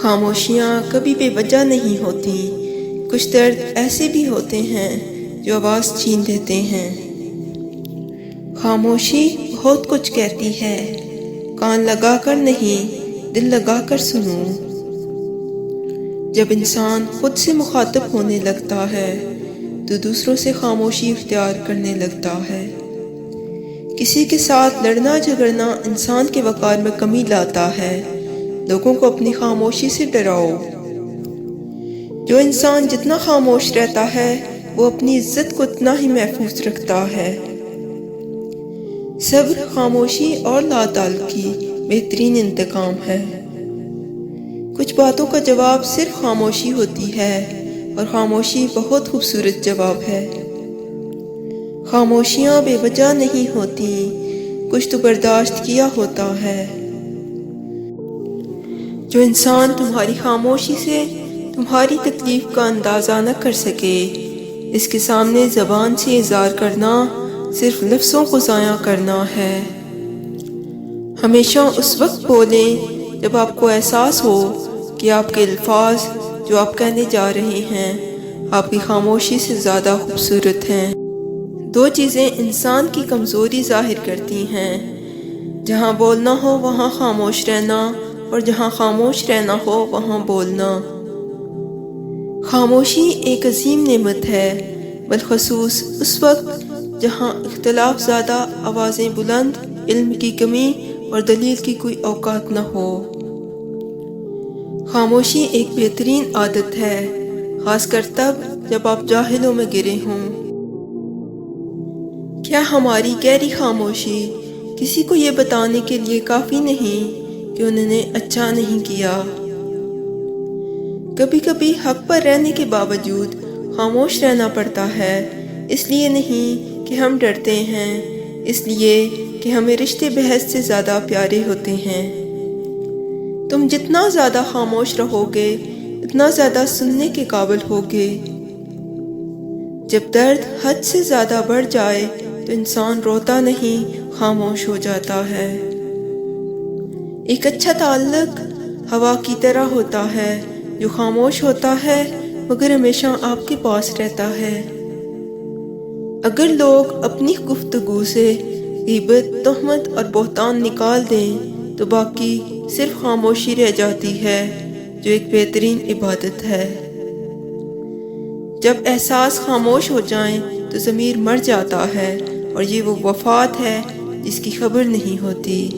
خاموشیاں کبھی بے وجہ نہیں ہوتی، کچھ درد ایسے بھی ہوتے ہیں جو آواز چھین دیتے ہیں۔ خاموشی بہت کچھ کہتی ہے، کان لگا کر نہیں، دل لگا کر سنو۔ جب انسان خود سے مخاطب ہونے لگتا ہے تو دوسروں سے خاموشی اختیار کرنے لگتا ہے۔ کسی کے ساتھ لڑنا جھگڑنا انسان کے وقار میں کمی لاتا ہے۔ لوگوں کو اپنی خاموشی سے ڈراؤ۔ جو انسان جتنا خاموش رہتا ہے وہ اپنی عزت کو اتنا ہی محفوظ رکھتا ہے۔ صبر، خاموشی اور لا تعلقی بہترین انتقام ہے۔ کچھ باتوں کا جواب صرف خاموشی ہوتی ہے، اور خاموشی بہت خوبصورت جواب ہے۔ خاموشیاں بے وجہ نہیں ہوتی، کچھ تو برداشت کیا ہوتا ہے۔ جو انسان تمہاری خاموشی سے تمہاری تکلیف کا اندازہ نہ کر سکے، اس کے سامنے زبان سے اظہار کرنا صرف لفظوں کو ضائع کرنا ہے۔ ہمیشہ اس وقت بولیں جب آپ کو احساس ہو کہ آپ کے الفاظ جو آپ کہنے جا رہے ہیں آپ کی خاموشی سے زیادہ خوبصورت ہیں۔ دو چیزیں انسان کی کمزوری ظاہر کرتی ہیں، جہاں بولنا ہو وہاں خاموش رہنا، اور جہاں خاموش رہنا ہو وہاں بولنا۔ خاموشی ایک عظیم نعمت ہے، بالخصوص اس وقت جہاں اختلاف زیادہ، آوازیں بلند، علم کی کمی اور دلیل کی کوئی اوقات نہ ہو۔ خاموشی ایک بہترین عادت ہے، خاص کر تب جب آپ جاہلوں میں گرے ہوں۔ کیا ہماری گہری خاموشی کسی کو یہ بتانے کے لیے کافی نہیں کہ انہوں نے اچھا نہیں کیا؟ کبھی کبھی حق پر رہنے کے باوجود خاموش رہنا پڑتا ہے، اس لیے نہیں کہ ہم ڈرتے ہیں، اس لیے کہ ہمیں رشتے بحث سے زیادہ پیارے ہوتے ہیں۔ تم جتنا زیادہ خاموش رہو گے اتنا زیادہ سننے کے قابل ہوگے۔ جب درد حد سے زیادہ بڑھ جائے تو انسان روتا نہیں، خاموش ہو جاتا ہے۔ ایک اچھا تعلق ہوا کی طرح ہوتا ہے جو خاموش ہوتا ہے مگر ہمیشہ آپ کے پاس رہتا ہے۔ اگر لوگ اپنی گفتگو سے غیبت، تہمت اور بہتان نکال دیں تو باقی صرف خاموشی رہ جاتی ہے، جو ایک بہترین عبادت ہے۔ جب احساس خاموش ہو جائیں تو ضمیر مر جاتا ہے، اور یہ وہ وفات ہے جس کی خبر نہیں ہوتی۔